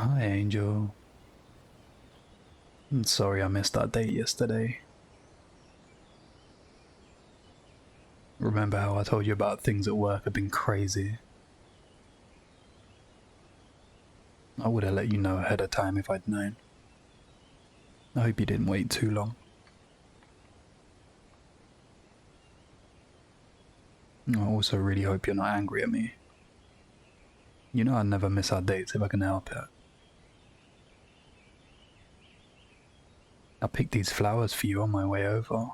Hi, Angel. I'm sorry I missed our date yesterday. Remember how I told you about things at work have been crazy? I would have let you know ahead of time if I'd known. I hope you didn't wait too long. I also really hope you're not angry at me. You know I'd never miss our dates if I can help it. I picked these flowers for you on my way over.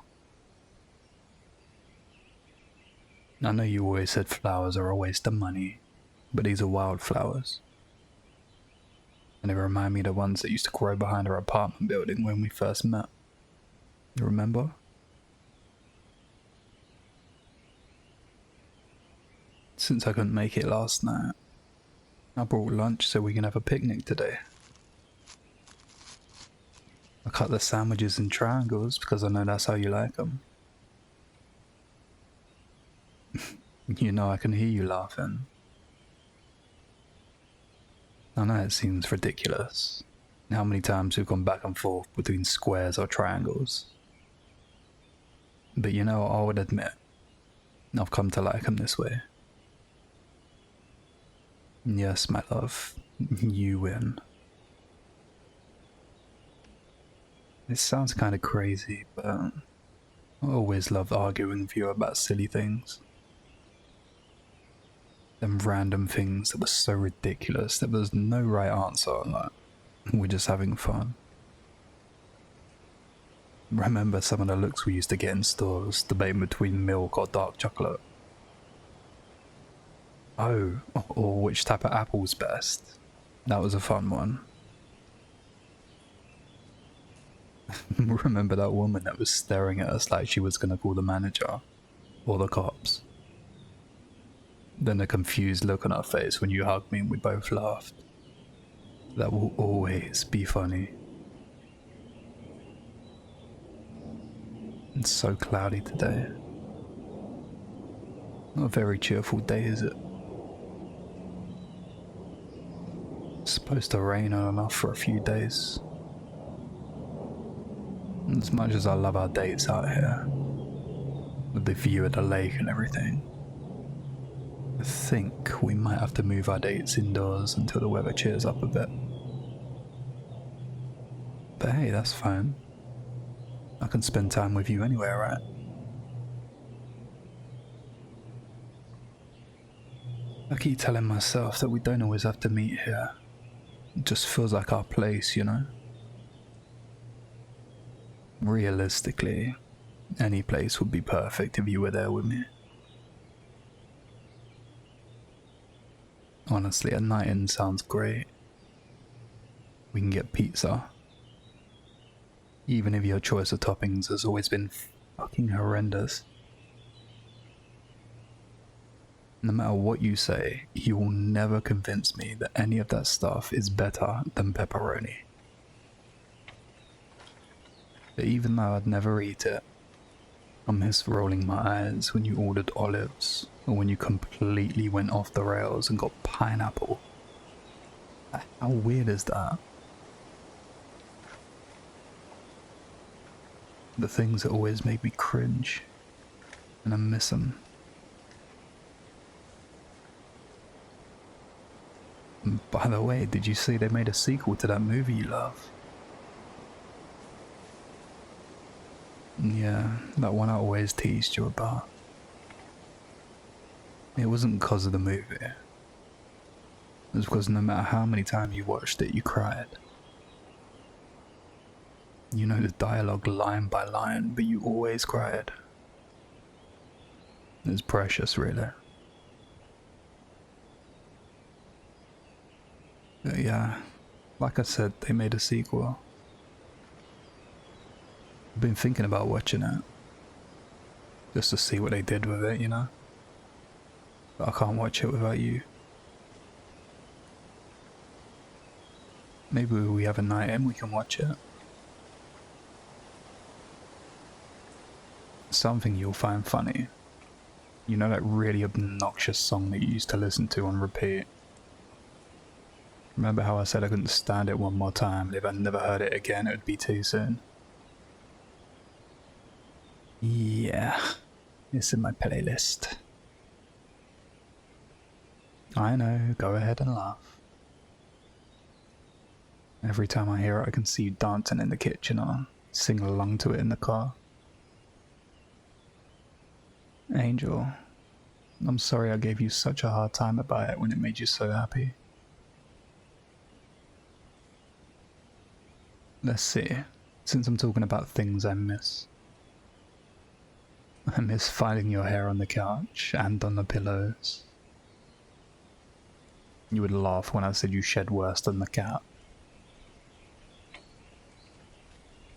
I know you always said flowers are a waste of money, but these are wildflowers. And they remind me of the ones that used to grow behind our apartment building when we first met. You remember? Since I couldn't make it last night, I brought lunch so we can have a picnic today. I cut the sandwiches in triangles because I know that's how you like them. You know I can hear you laughing. I know it seems ridiculous, how many times we've gone back and forth between squares or triangles. But you know, I would admit, I've come to like them this way. Yes, my love, you win. It sounds kind of crazy, but I always loved arguing with you about silly things. Them random things that were so ridiculous that there's no right answer on that. We're just having fun. Remember some of the looks we used to get in stores, debating between milk or dark chocolate? Oh, or which type of apple's best. That was a fun one. Remember that woman that was staring at us like she was gonna call the manager? Or the cops? Then the confused look on her face when you hugged me and we both laughed. That will always be funny. It's so cloudy today. Not a very cheerful day, is it? It's supposed to rain on and off for a few days. As much as I love our dates out here, with the view of the lake and everything, I think we might have to move our dates indoors until the weather cheers up a bit. But hey, that's fine. I can spend time with you anywhere, right? I keep telling myself that we don't always have to meet here. It just feels like our place, you know? Realistically, any place would be perfect if you were there with me. Honestly, a night in sounds great. We can get pizza. Even if your choice of toppings has always been fucking horrendous. No matter what you say, you will never convince me that any of that stuff is better than pepperoni. But even though I'd never eat it, I miss rolling my eyes when you ordered olives, or when you completely went off the rails and got pineapple. How weird is that? The things that always make me cringe, and I miss them. And by the way, did you see they made a sequel to that movie you love? Yeah, that one I always teased you about. It wasn't because of the movie. It was because no matter how many times you watched it, you cried. You know the dialogue line by line, but you always cried. It's precious, really. But yeah, like I said, they made a sequel. I've been thinking about watching it. Just to see what they did with it, you know? But I can't watch it without you. Maybe we have a night in, we can watch it. Something you'll find funny. You know that really obnoxious song that you used to listen to on repeat? Remember how I said I couldn't stand it one more time, and if I never heard it again, it would be too soon? Yeah, it's in my playlist. I know, go ahead and laugh. Every time I hear it, I can see you dancing in the kitchen or singing along to it in the car. Angel, I'm sorry I gave you such a hard time about it when it made you so happy. Let's see, since I'm talking about things I miss filing your hair on the couch and on the pillows. You would laugh when I said you shed worse than the cat.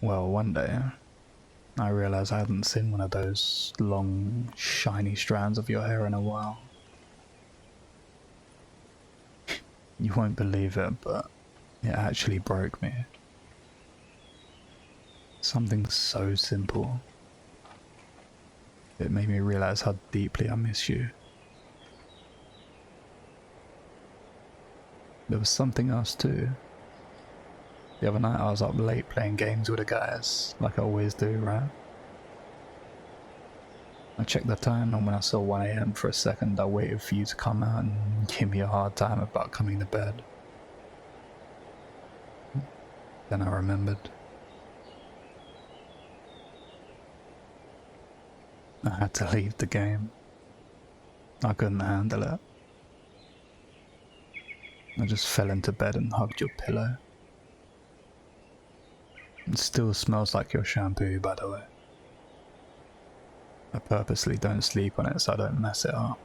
Well, one day, I realised I hadn't seen one of those long, shiny strands of your hair in a while. You won't believe it, but it actually broke me. Something so simple. It made me realise how deeply I miss you. There was something else too. The other night I was up late playing games with the guys, like I always do, right? I checked the time, and when I saw 1 AM for a second, I waited for you to come out and give me a hard time about coming to bed. Then I remembered. I had to leave the game. I couldn't handle it. I just fell into bed and hugged your pillow. It still smells like your shampoo, by the way. I purposely don't sleep on it so I don't mess it up.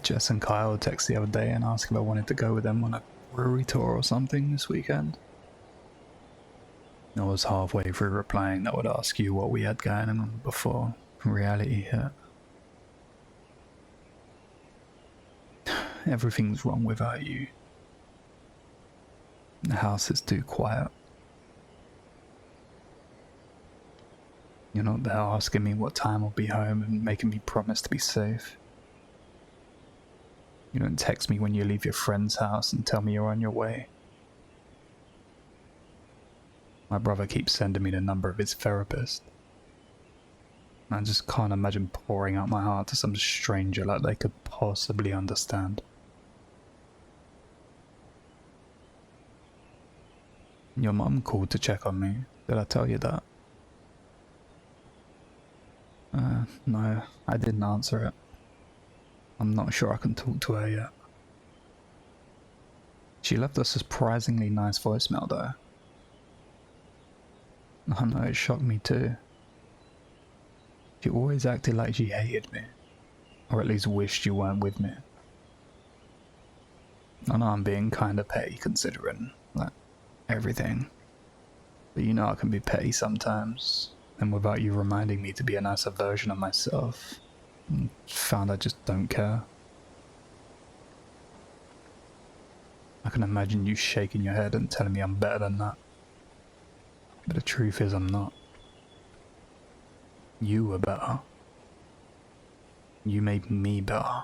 Jess and Kyle texted the other day and asked if I wanted to go with them on a brewery tour or something this weekend. I was halfway through replying that I would ask you what we had going on before reality hit. Everything's wrong without you. The house is too quiet. You're not there asking me what time I'll be home and making me promise to be safe. You don't text me when you leave your friend's house and tell me you're on your way. My brother keeps sending me the number of his therapist. I just can't imagine pouring out my heart to some stranger like they could possibly understand. Your mum called to check on me. Did I tell you that? No, I didn't answer it. I'm not sure I can talk to her yet. She left a surprisingly nice voicemail though. I know, it shocked me too. She always acted like she hated me, or at least wished you weren't with me. I know I'm being kinda petty considering, like, everything. But you know I can be petty sometimes, and without you reminding me to be a nicer version of myself, I found I just don't care. I can imagine you shaking your head and telling me I'm better than that. But the truth is I'm not. You were better. You made me better.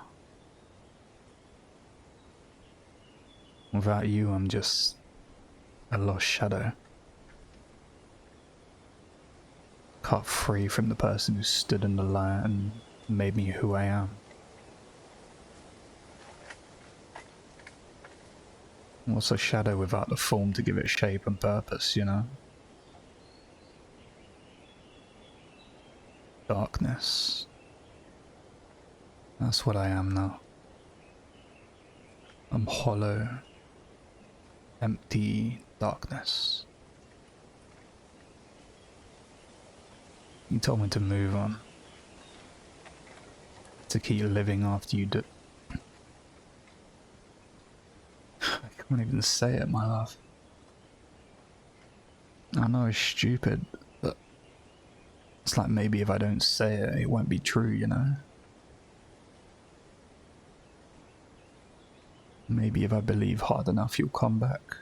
Without you, I'm just a lost shadow. Cut free from the person who stood in the light and made me who I am. What's a shadow without the form to give it shape and purpose, you know? Darkness. That's what I am now. I'm hollow, empty darkness. You told me to move on. To keep living after you do. I can't even say it, my love. I know it's stupid, but it's like maybe if I don't say it, it won't be true, you know? Maybe if I believe hard enough, you'll come back.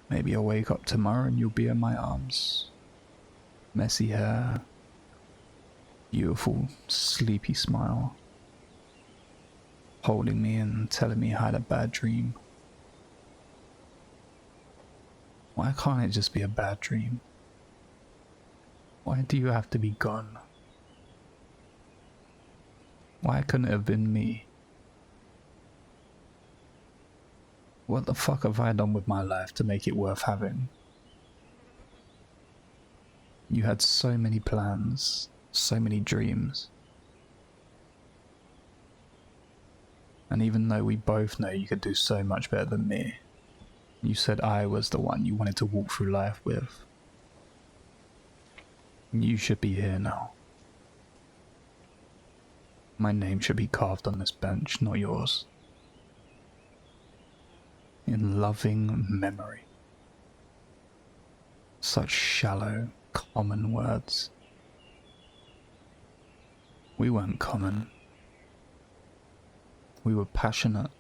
Maybe I'll wake up tomorrow and you'll be in my arms. Messy hair, beautiful, sleepy smile. holding me and telling me I had a bad dream. Why can't it just be a bad dream? Why do you have to be gone? Why couldn't it have been me? What the fuck have I done with my life to make it worth having? You had so many plans, so many dreams. And even though we both know you could do so much better than me, you said I was the one you wanted to walk through life with. You should be here now. My name should be carved on this bench, not yours. In loving memory. Such shallow, common words. We weren't common. We were passionate,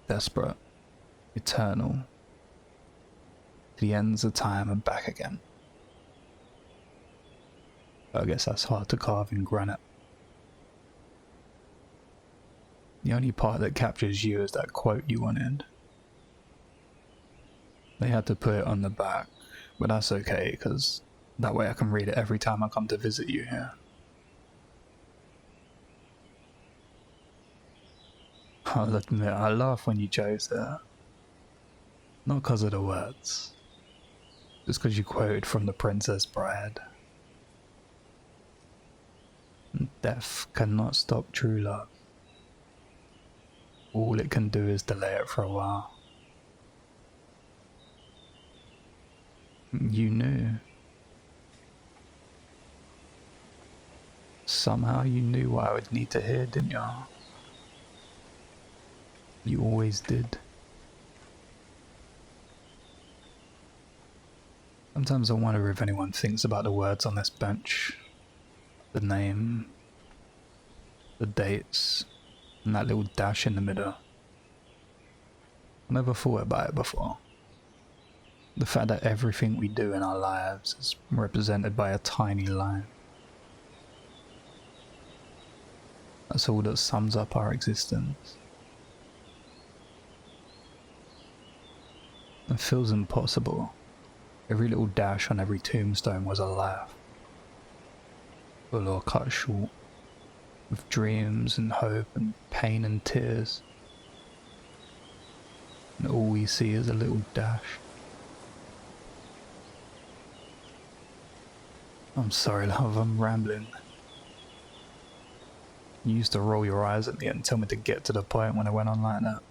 desperate, eternal. The ends of time and back again. I guess that's hard to carve in granite. The only part that captures you is that quote you wanted. They had to put it on the back, but that's okay, because that way I can read it every time I come to visit you here. I'll admit, I laugh when you chose it. Not because of the words, just because you quoted from The Princess Bride. Death cannot stop true love. All it can do is delay it for a while. You knew. Somehow you knew what I would need to hear, didn't you? You always did. Sometimes I wonder if anyone thinks about the words on this bench. The name, the dates, and that little dash in the middle. I never thought about it before. The fact that everything we do in our lives is represented by a tiny line. That's all that sums up our existence. It feels impossible. Every little dash on every tombstone was a laugh. Full or cut short, with dreams and hope and pain and tears. And all we see is a little dash. I'm sorry, love, I'm rambling. You used to roll your eyes at me and tell me to get to the point when it went on like that.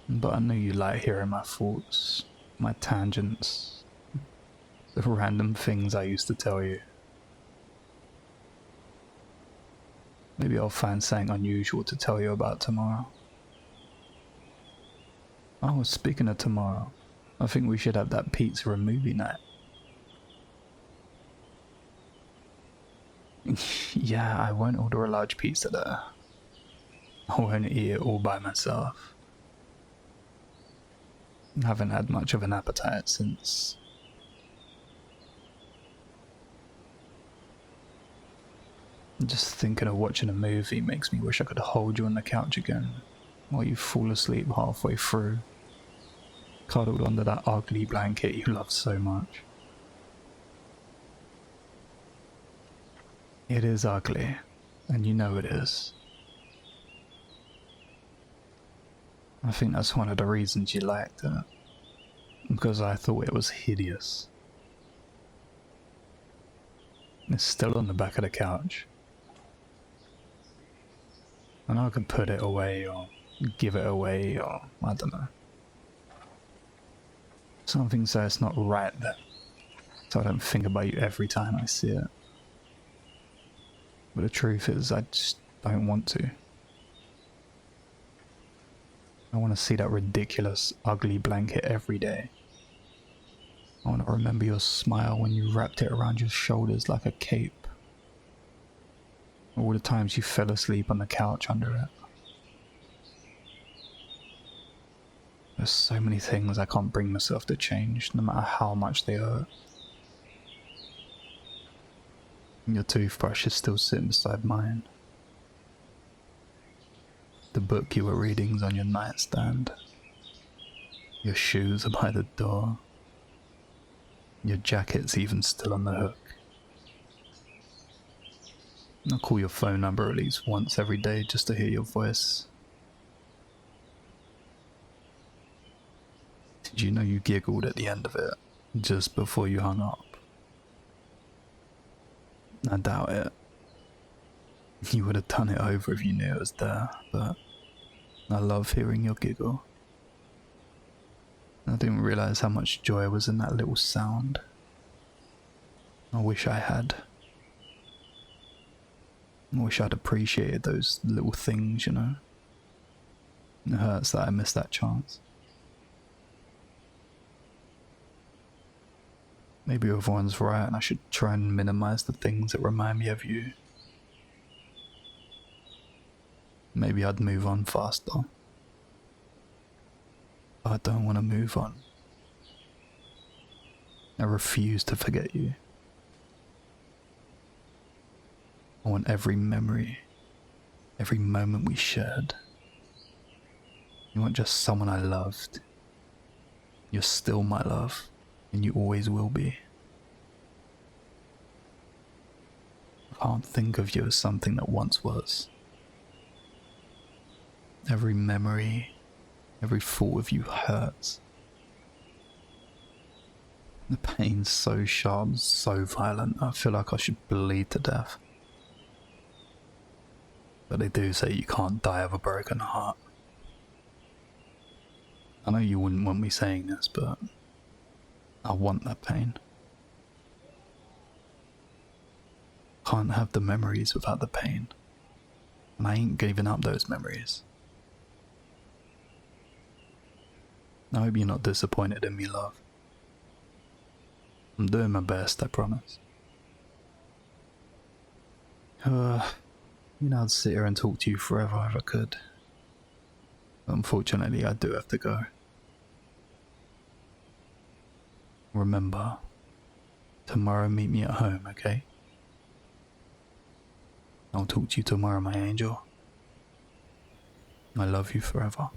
But I knew you liked hearing my thoughts, my tangents, the random things I used to tell you. Maybe I'll find something unusual to tell you about tomorrow. Oh, speaking of tomorrow, I think we should have that pizza and movie night. Yeah, I won't order a large pizza there. I won't eat it all by myself. I haven't had much of an appetite since. Just thinking of watching a movie makes me wish I could hold you on the couch again while you fall asleep halfway through, cuddled under that ugly blanket you love so much. It is ugly, and you know it is. I think that's one of the reasons you liked it, because I thought it was hideous. It's still on the back of the couch. And I could put it away, or give it away, or I don't know. Something so it's not right there, so I don't think about you every time I see it. But the truth is, I just don't want to. I want to see that ridiculous, ugly blanket every day. I want to remember your smile when you wrapped it around your shoulders like a cape. All the times you fell asleep on the couch under it. There's so many things I can't bring myself to change, no matter how much they hurt. Your toothbrush is still sitting beside mine. The book you were reading's on your nightstand. Your shoes are by the door. Your jacket's even still on the hook. I'll call your phone number at least once every day just to hear your voice. Did you know you giggled at the end of it, just before you hung up? I doubt it. You would have done it over if you knew it was there, but I love hearing your giggle. I didn't realize how much joy was in that little sound. I wish I had. I wish I'd appreciated those little things, you know. It hurts that I missed that chance. Maybe everyone's right and I should try and minimize the things that remind me of you. Maybe I'd move on faster. But I don't want to move on. I refuse to forget you. I want every memory, every moment we shared. You weren't just someone I loved. You're still my love, and you always will be. I can't think of you as something that once was. Every memory, every thought of you hurts. The pain's so sharp, so violent, I feel like I should bleed to death. But they do say you can't die of a broken heart. I know you wouldn't want me saying this, but I want that pain. Can't have the memories without the pain. And I ain't giving up those memories. I hope you're not disappointed in me, love. I'm doing my best, I promise. You know, I'd sit here and talk to you forever if I could. But unfortunately, I do have to go. Remember, tomorrow meet me at home, okay? I'll talk to you tomorrow, my angel. I love you forever.